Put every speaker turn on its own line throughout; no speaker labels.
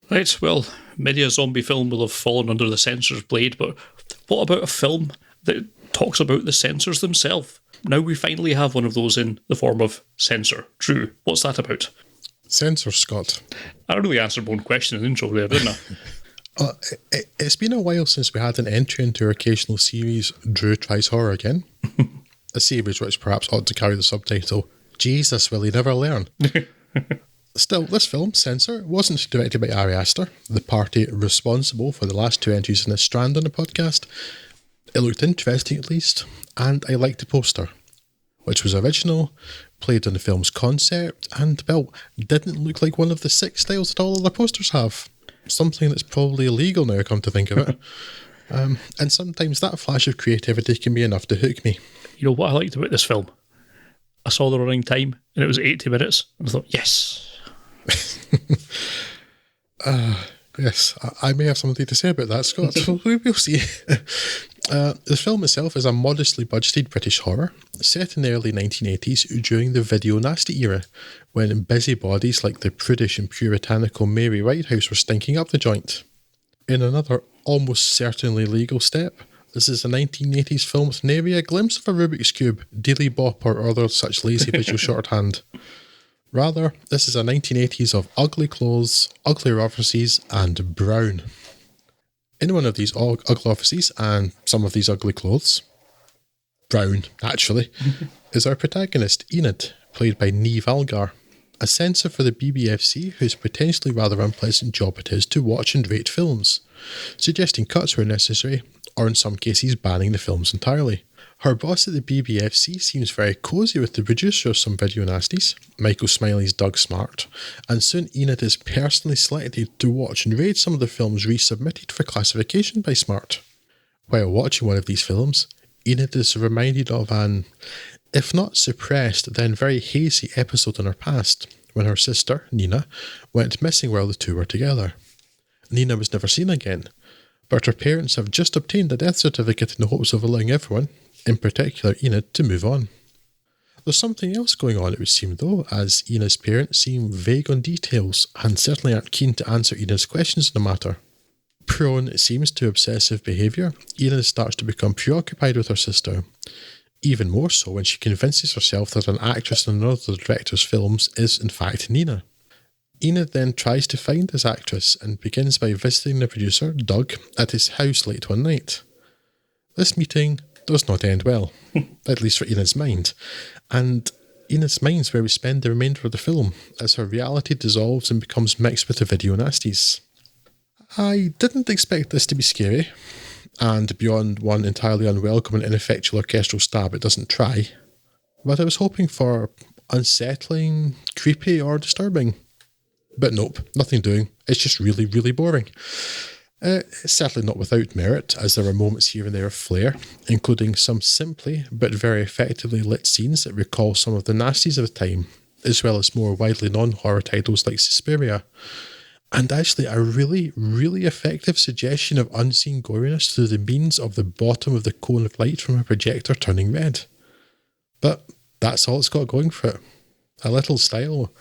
Right, well, many a zombie film will have fallen under the censor's blade, but what about a film that talks about the censors themselves? Now we finally have one of those in the form of Censor. Drew, what's that about?
Censor, Scott.
I really answered one question in the intro there, didn't I?
It's been a while since we had an entry into our occasional series, Drew Tries Horror Again. A series which perhaps ought to carry the subtitle, Jesus, Will He Never Learn? Still, this film, Censor, wasn't directed by Ari Aster, the party responsible for the last two entries in this strand on the podcast. It looked interesting at least, and I liked the poster, which was original, played on the film's concept, and, well, didn't look like one of the 6 styles that all other posters have. Something that's probably illegal now, come to think of it. And sometimes that flash of creativity can be enough to hook me.
You know what I liked about this film? I saw the running time, and it was 80 minutes, and I thought, yes.
Yes, I may have something to say about that, Scott. We'll see. The film itself is a modestly budgeted British horror set in the early 1980s during the video nasty era, when busybodies like the prudish and puritanical Mary Whitehouse were stinking up the joint. In another almost certainly legal step, this is a 1980s film with nary a glimpse of a Rubik's Cube, Dealey Bop or other such lazy visual shorthand. Rather, this is a 1980s of ugly clothes, ugly orifices, and brown. In one of these ugly orifices and some of these ugly clothes, brown, actually, is our protagonist, Enid, played by Niamh Algar, a censor for the BBFC whose potentially rather unpleasant job it is to watch and rate films, suggesting cuts where necessary, or in some cases banning the films entirely. Her boss at the BBFC seems very cosy with the producer of some video nasties, Michael Smiley's Doug Smart, and soon Enid is personally selected to watch and rate some of the films resubmitted for classification by Smart. While watching one of these films, Enid is reminded of an, if not suppressed, then very hazy episode in her past, when her sister, Nina, went missing while the two were together. Nina was never seen again, but her parents have just obtained a death certificate in the hopes of allowing everyone, in particular Enid, to move on. There's something else going on, it would seem, though, as Enid's parents seem vague on details and certainly aren't keen to answer Enid's questions in the matter. Prone, it seems, to obsessive behaviour, Enid starts to become preoccupied with her sister, even more so when she convinces herself that an actress in another of the director's films is in fact Nina. Enid then tries to find this actress and begins by visiting the producer, Doug, at his house late one night. This meeting does not end well, at least for Enid's mind, and Enid's mind's where we spend the remainder of the film, as her reality dissolves and becomes mixed with the video nasties. I didn't expect this to be scary, and beyond one entirely unwelcome and ineffectual orchestral stab, it doesn't try, but I was hoping for unsettling, creepy or disturbing. But nope, nothing doing, it's just really, really boring. It's certainly not without merit, as there are moments here and there of flair, including some simply but very effectively lit scenes that recall some of the nasties of the time, as well as more widely non-horror titles like Suspiria, and actually a really, really effective suggestion of unseen goriness through the means of the bottom of the cone of light from a projector turning red. But that's all it's got going for it. A little style,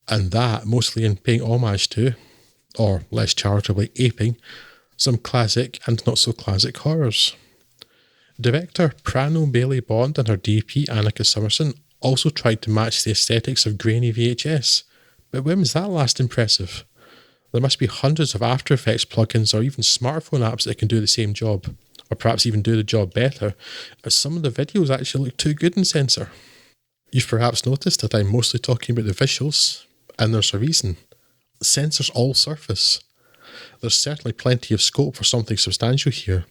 and that mostly in paying homage to, or less charitably aping, some classic and not so classic horrors. Director Prano Bailey Bond and her DP Annika Summerson also tried to match the aesthetics of grainy VHS, but when was that last impressive? There must be hundreds of After Effects plugins or even smartphone apps that can do the same job, or perhaps even do the job better, as some of the videos actually look too good in Censor. You've perhaps noticed that I'm mostly talking about the visuals, and there's a reason. Censor's all surface. There's certainly plenty of scope for something substantial here.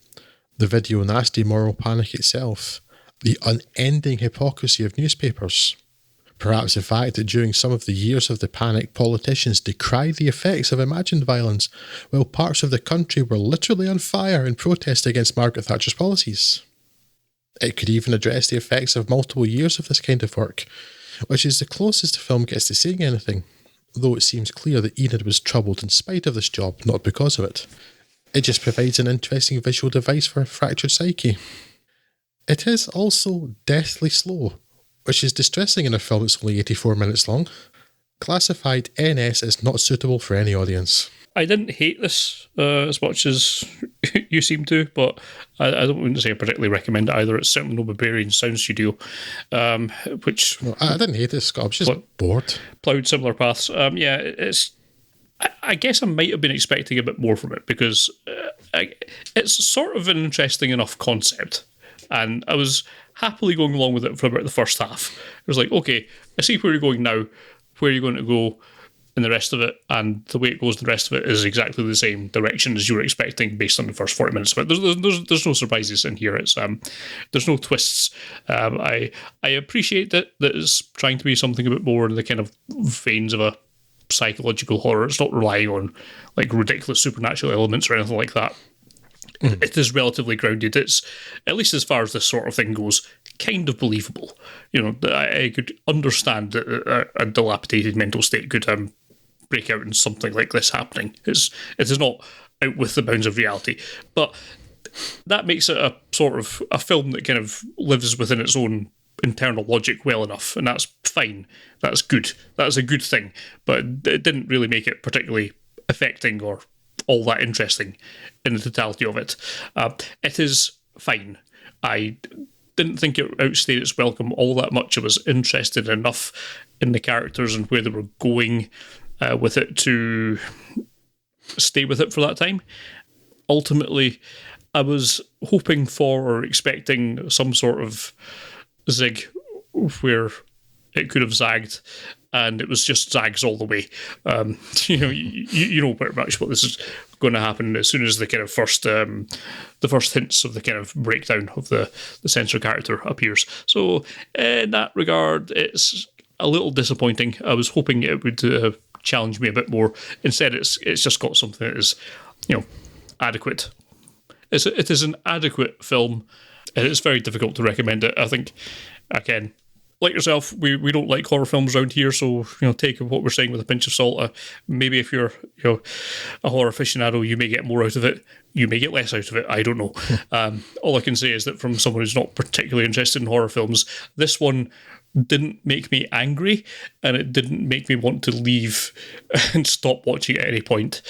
The video nasty moral panic itself, the unending hypocrisy of newspapers. Perhaps the fact that during some of the years of the panic, politicians decried the effects of imagined violence, while parts of the country were literally on fire in protest against Margaret Thatcher's policies. It could even address the effects of multiple years of this kind of work, which is the closest the film gets to saying anything, though it seems clear that Enid was troubled in spite of this job, not because of it. It just provides an interesting visual device for a fractured psyche. It is also deathly slow, which is distressing in a film that's only 84 minutes long. Classified NS is not suitable for any audience.
I didn't hate this as much as you seem to, but I don't want to say I particularly recommend it either. It's certainly no Barbarian Sound Studio, which...
No, I didn't hate it, Scott. I was just bored.
Plowed similar paths. Yeah, it's... I guess I might have been expecting a bit more from it because it's sort of an interesting enough concept. And I was happily going along with it for about the first half. It was like, okay, I see where you're going now. Where are you going to go in the rest of it? And the way it goes in the rest of it is exactly the same direction as you were expecting based on the first 40 minutes. But there's no surprises in here. It's there's no twists. I appreciate that it's trying to be something a bit more in the kind of veins of a psychological horror. It's not relying on like ridiculous supernatural elements or anything like that. It is relatively grounded. It's, at least as far as this sort of thing goes, kind of believable. You know, I could understand that a dilapidated mental state could break out in something like this happening. It is not out with the bounds of reality, but that makes it a sort of a film that kind of lives within its own internal logic well enough, and that's fine. That's good. That's a good thing, but it didn't really make it particularly affecting or all that interesting in the totality of it. It is fine. I didn't think it outstayed its welcome all that much. I was interested enough in the characters and where they were going with it to stay with it for that time. Ultimately, I was hoping for or expecting some sort of zig where it could have zagged, and it was just zags all the way. You know pretty much what this is going to happen as soon as the kind of first hints of the kind of breakdown of the Censor character appears. So in that regard, it's a little disappointing. I was hoping it would challenge me a bit more. Instead, it's just got something that is, adequate. It is an adequate film, and it's very difficult to recommend it. I think, again, like yourself, we don't like horror films around here, so take what we're saying with a pinch of salt. Maybe if you're a horror aficionado, you may get more out of it. You may get less out of it. I don't know. All I can say is that from someone who's not particularly interested in horror films, this one didn't make me angry, and it didn't make me want to leave and stop watching at any point.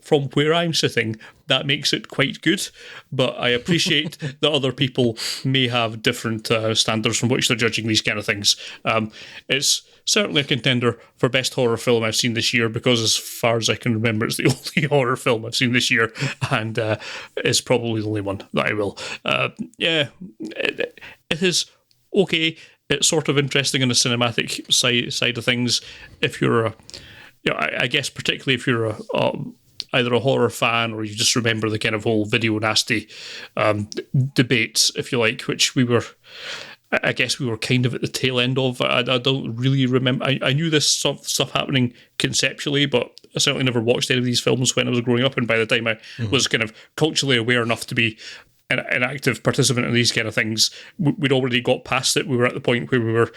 From where I'm sitting, that makes it quite good, but I appreciate that other people may have different standards from which they're judging these kind of things. It's certainly a contender for best horror film I've seen this year, because as far as I can remember, it's the only horror film I've seen this year, and it's probably the only one that I will. It is okay. It's sort of interesting on the cinematic side of things. If you're I guess particularly if you're either a horror fan or you just remember the kind of whole video nasty debates, if you like, which I guess we were kind of at the tail end of. I don't really remember. I knew this stuff happening conceptually, but I certainly never watched any of these films when I was growing up, and by the time I was kind of culturally aware enough to be an active participant in these kind of things, we'd already got past it. We were at the point where we were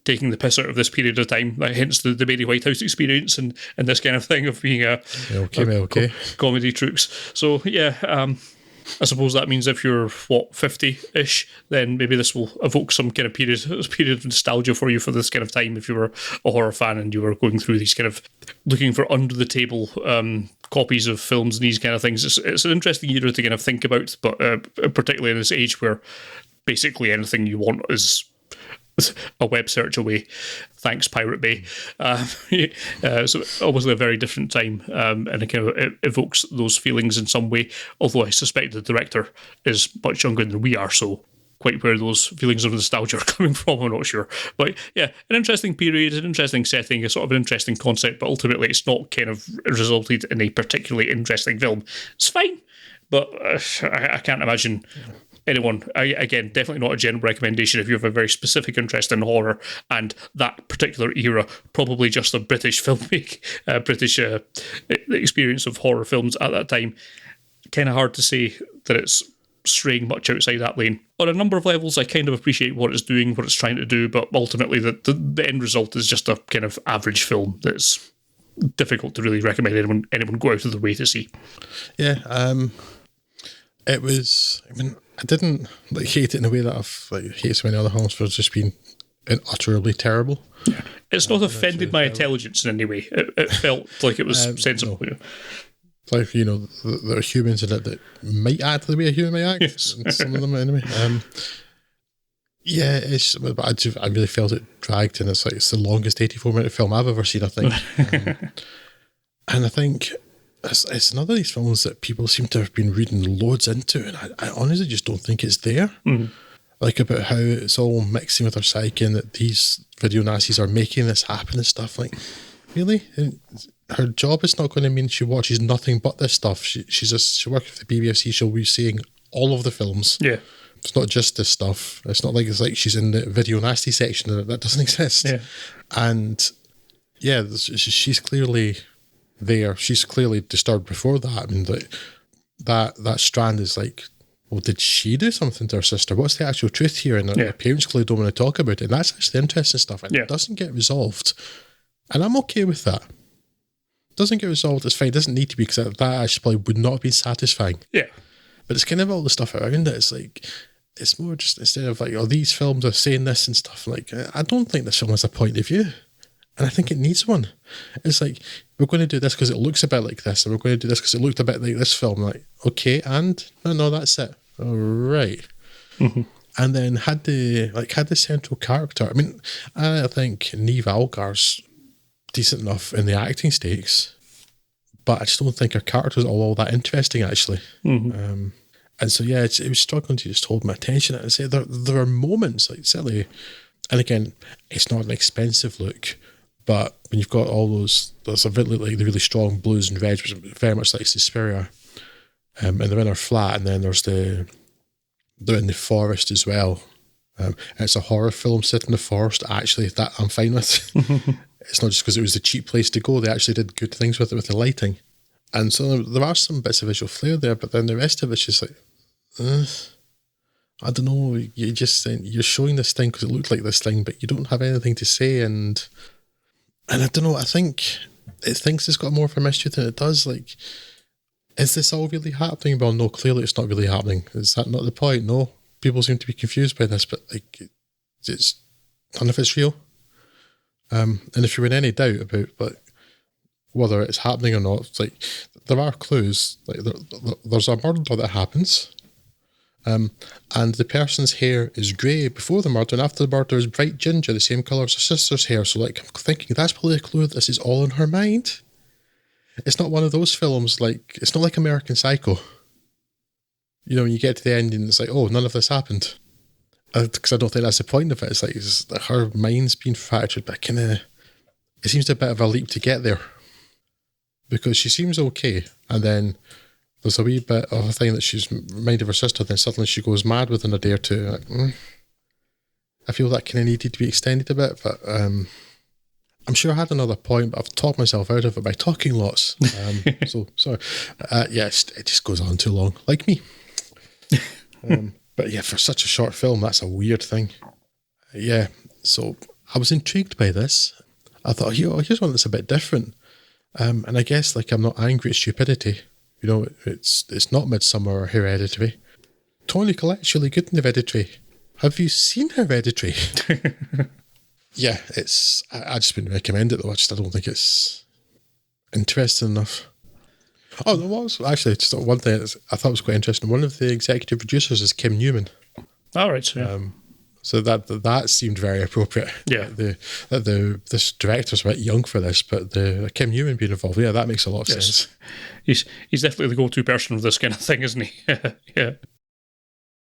taking the piss out of this period of time, hence the Bailey White House experience and this kind of thing of being a comedy troops. So I suppose that means if you're 50-ish, then maybe this will evoke some kind of period of nostalgia for you for this kind of time. If you were a horror fan and you were going through these kind of looking for under the table copies of films and these kind of things, it's an interesting era to kind of think about. But particularly in this age where basically anything you want is a web search away. Thanks, Pirate Bay. So obviously a very different time, and it kind of evokes those feelings in some way, although I suspect the director is much younger than we are, so quite where those feelings of nostalgia are coming from, I'm not sure. But yeah, an interesting period, an interesting setting, a sort of an interesting concept, but ultimately it's not kind of resulted in a particularly interesting film. It's fine, but I can't imagine anyone, again, definitely not a general recommendation if you have a very specific interest in horror and that particular era, probably just a British British experience of horror films at that time. Kind of hard to say that it's straying much outside that lane. On a number of levels, I kind of appreciate what it's doing, what it's trying to do, but ultimately the end result is just a kind of average film that's difficult to really recommend anyone go out of their way to see.
Yeah, it was, I didn't hate it in a way that I've hated so many other films for just being and utterly terrible.
It's not offended my intelligence in any way. It felt like it was sensible.
No. Like, there are humans in it that might act the way a human might act.
Yes.
Some of them, anyway. Yeah, I really felt it dragged, and it's the longest 84-minute film I've ever seen, I think. And I think it's another of these films that people seem to have been reading loads into, and I honestly just don't think it's there.
Mm.
Like, about how it's all mixing with her psyche and that these video Nazis are making this happen and stuff. Like, really? And her job is not going to mean she watches nothing but this stuff. She works with the BBC, she'll be seeing all of the films.
Yeah.
It's not just this stuff. It's not like she's in the video nasty section and that doesn't exist.
Yeah.
And yeah, she's clearly there. She's clearly disturbed before that. I mean, that strand is like, well, did she do something to her sister? What's the actual truth here? And her parents clearly don't want to talk about it. And that's actually interesting stuff. And it doesn't get resolved. And I'm okay with that. It doesn't get resolved, it's fine. It doesn't need to be, because that actually probably would not have been satisfying.
Yeah.
But it's kind of all the stuff around it. It's like, it's more just, instead of like, oh, these films are saying this and stuff, like, I don't think this film has a point of view. And I think it needs one. It's like, we're going to do this because it looks a bit like this, and we're going to do this because it looked a bit like this film. Like, okay, and no, that's it. All right.
Mm-hmm.
And then had the central character. I mean, I think Neve Algar's decent enough in the acting stakes, but I just don't think her character's all that interesting, actually.
Mm-hmm.
And so, yeah, it was struggling to just hold my attention. And I say there are moments, like, silly, and again, it's not an expensive look, but when you've got all there's a bit like the really strong blues and reds, which is very much like Suspiria, and they're in her flat, and then they're in the forest as well. And it's a horror film set in the forest. Actually, that I'm fine with. It's not just because it was the cheap place to go. They actually did good things with it, with the lighting. And so there are some bits of visual flair there, but then the rest of it's just like, I don't know, you're showing this thing because it looked like this thing, but you don't have anything to say, and I don't know, I think it thinks it's got more of a mystery than it does. Like, is this all really happening? Well, no, clearly it's not really happening. Is that not the point? No. People seem to be confused by this, but like, it's none of it's real. And if you're in any doubt about like whether it's happening or not, it's like, there are clues. Like, there's a murder that happens, and the person's hair is grey before the murder, and after the murder is bright ginger, the same colour as her sister's hair. So, like, I'm thinking that's probably a clue that this is all in her mind. It's not one of those films, like, it's not like American Psycho. When you get to the end and it's like, oh, none of this happened. Because I don't think that's the point of it. It's like her mind's been fractured, but it seems a bit of a leap to get there. Because she seems okay, and then there's a wee bit of a thing that she's reminded of her sister, then suddenly she goes mad within a day or two. Like, I feel that kind of needed to be extended a bit, but I'm sure I had another point, but I've talked myself out of it by talking lots. So, sorry. Yes, it just goes on too long, like me. But yeah, for such a short film, that's a weird thing. Yeah, so I was intrigued by this. I thought, here's one that's a bit different. And I guess, like, I'm not angry at stupidity. It's not Midsummer or Hereditary. Toni Collette's really good in Hereditary. Have you seen Hereditary? Yeah, I just wouldn't recommend it, though. I don't think it's interesting enough. Oh, there was actually just one thing I thought was quite interesting. One of the executive producers is Kim Newman.
All right, so yeah.
So that seemed very appropriate.
Yeah.
This director's a bit young for this, but the Kim Newman being involved, yeah, that makes a lot of sense.
He's definitely the go-to person for this kind of thing, isn't he? Yeah.